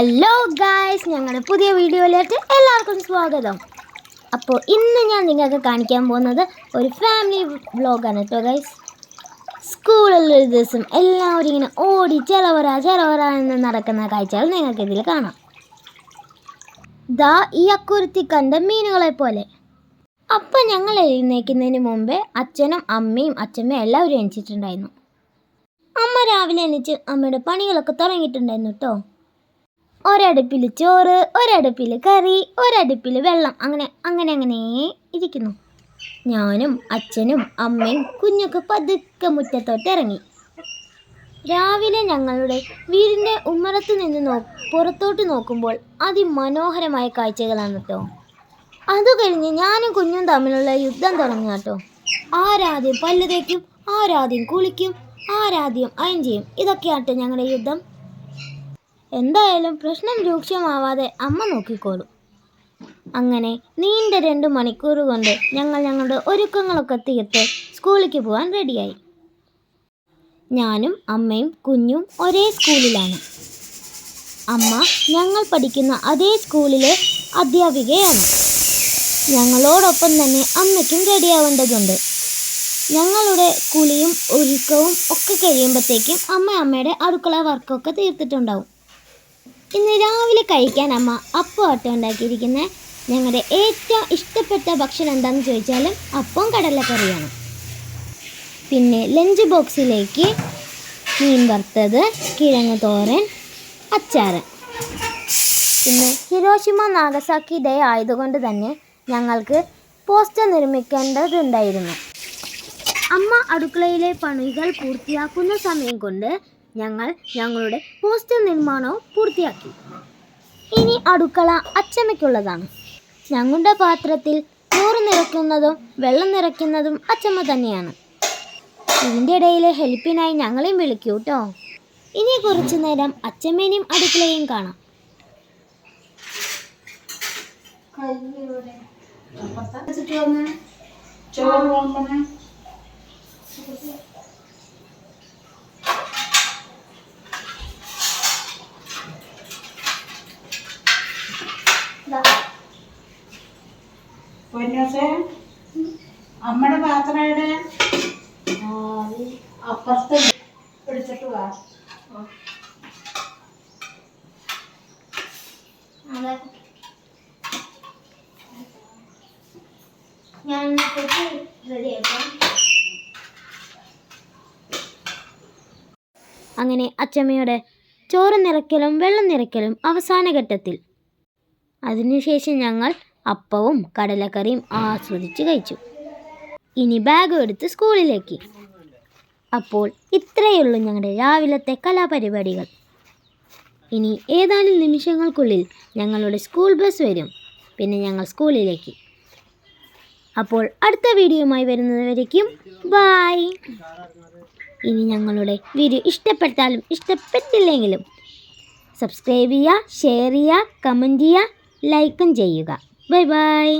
Hello guys, ഞങ്ങളുടെ പുതിയ വീഡിയോയിലേക്ക് എല്ലാവർക്കും സ്വാഗതം. അപ്പോൾ ഇന്ന് ഞാൻ നിങ്ങൾക്ക് കാണിക്കാൻ പോകുന്നത് ഒരു ഫാമിലി വ്ളോഗാണ് കേട്ടോ ഗൈസ്. സ്കൂളിലൊരു ദിവസം എല്ലാവരും ഇങ്ങനെ ഓടി ചെലവറ എന്ന് നടക്കുന്ന കാഴ്ചകൾ നിങ്ങൾക്ക് ഇതിൽ കാണാം. ദാ ഈ അക്കുരുത്തി കണ്ട മീനുകളെ പോലെ. അപ്പം ഞങ്ങൾ എഴുന്നേൽക്കുന്നതിന് മുമ്പേ അച്ഛനും അമ്മയും അച്ഛമ്മയും എല്ലാവരും എണീച്ചിട്ടുണ്ടായിരുന്നു. അമ്മ രാവിലെ എണീച്ച് അമ്മയുടെ പണികളൊക്കെ തുടങ്ങിയിട്ടുണ്ടായിരുന്നു കേട്ടോ. ഒരടുപ്പിൽ ചോറ്, ഒരടുപ്പിൽ കറി, ഒരടുപ്പിൽ വെള്ളം, അങ്ങനെ ഇരിക്കുന്നു. ഞാനും അച്ഛനും അമ്മയും കുഞ്ഞൊക്കെ പതുക്കെ മുറ്റത്തോട്ട് ഇറങ്ങി. രാവിലെ ഞങ്ങളുടെ വീടിൻ്റെ ഉമ്മറത്ത് നിന്ന് പുറത്തോട്ട് നോക്കുമ്പോൾ അതിമനോഹരമായ കാഴ്ചകളാണ് കേട്ടോ. അത് കഴിഞ്ഞ് ഞാനും കുഞ്ഞും തമ്മിലുള്ള യുദ്ധം തുടങ്ങി കേട്ടോ. ആരാദ്യം പല്ല് തേക്കും, ആരാദ്യം കുളിക്കും, ആരാദ്യം അയൺ ചെയ്യും. ഇതൊക്കെയാട്ടോ ഞങ്ങളുടെ യുദ്ധം. എന്തായാലും പ്രശ്നം രൂക്ഷമാവാതെ അമ്മ നോക്കിക്കോളും. അങ്ങനെ നീണ്ട 2 മണിക്കൂർ കൊണ്ട് ഞങ്ങളുടെ ഒരുക്കങ്ങളൊക്കെ തീർത്ത് സ്കൂളിലേക്ക് പോകാൻ റെഡിയായി. ഞാനും അമ്മയും കുഞ്ഞും ഒരേ സ്കൂളിലാണ്. അമ്മ ഞങ്ങൾ പഠിക്കുന്ന അതേ സ്കൂളിലെ അധ്യാപികയാണ്. ഞങ്ങളോടൊപ്പം തന്നെ അമ്മയ്ക്കും റെഡിയാവേണ്ടതുണ്ട്. ഞങ്ങളുടെ കുളിയും ഒരുക്കവും ഒക്കെ കഴിയുമ്പോഴത്തേക്കും അമ്മയുടെ അടുക്കള വർക്കൊക്കെ തീർത്തിട്ടുണ്ടാവും. ഇന്ന് രാവിലെ കഴിക്കാൻ അമ്മ അപ്പം ഉണ്ടാക്കിയിരിക്കുന്നത്. ഞങ്ങളുടെ ഏറ്റവും ഇഷ്ടപ്പെട്ട ഭക്ഷണം എന്താണെന്ന് ചോദിച്ചാൽ അപ്പം കടലക്കറിയാണ്. പിന്നെ ലഞ്ച് ബോക്സിലേക്ക് മീൻ വറുത്തത്, കിഴങ്ങ് തോരൻ, അച്ചാർ. പിന്നെ ഹിരോഷിമ നാഗസാക്കി ഡേ ആയതുകൊണ്ട് തന്നെ ഞങ്ങൾക്ക് പോസ്റ്റർ നിർമ്മിക്കേണ്ടതുണ്ടായിരുന്നു. അമ്മ അടുക്കളയിലെ പണികൾ പൂർത്തിയാക്കുന്ന സമയം കൊണ്ട് ഞങ്ങളുടെ പോസ്റ്റർ നിർമ്മാണവും പൂർത്തിയാക്കി. ഇനി അടുക്കള അച്ചമ്മയ്ക്കുള്ളതാണ്. ഞങ്ങളുടെ പാത്രത്തിൽ ചോറ് നിറയ്ക്കുന്നതും വെള്ളം നിറയ്ക്കുന്നതും അച്ചമ്മ തന്നെയാണ്. ഇതിൻ്റെ ഇടയിൽ ഹെൽപ്പിനായി ഞങ്ങളെയും വിളിക്കൂ കേട്ടോ. ഇനി കുറച്ചു നേരം അച്ചമ്മേനെയും അടുക്കളയും കാണാം. അമ്മയുടെ പാത്രയുടെ അപ്പുറത്ത് പിടിച്ചിട്ട് വാ. ഞാൻ റെഡിയാക്കാം. അങ്ങനെ അച്ചമ്മയുടെ ചോറ് നിറയ്ക്കലും വെള്ളം നിറയ്ക്കലും അവസാന ഘട്ടത്തിൽ. അതിനുശേഷം ഞങ്ങൾ അപ്പവും കടലക്കറിയും ആസ്വദിച്ച് കഴിച്ചു. ഇനി ബാഗ് എടുത്ത് സ്കൂളിലേക്ക്. അപ്പോൾ ഇത്രയുള്ളൂ ഞങ്ങളുടെ രാവിലത്തെ കലാപരിപാടികൾ. ഇനി ഏതാനും നിമിഷങ്ങൾക്കുള്ളിൽ ഞങ്ങളുടെ സ്കൂൾ ബസ് വരും. പിന്നെ ഞങ്ങൾ സ്കൂളിലേക്ക്. അപ്പോൾ അടുത്ത വീഡിയോയുമായി വരുന്നതുവരേക്കും ബായ്. ഇനി ഞങ്ങളുടെ വീഡിയോ ഇഷ്ടപ്പെട്ടാലും ഇഷ്ടപ്പെട്ടില്ലെങ്കിലും സബ്സ്ക്രൈബ് ചെയ്യുക, ഷെയർ ചെയ്യുക, കമൻറ്റ് ചെയ്യുക, ലൈക്കും ചെയ്യുക. Bye bye.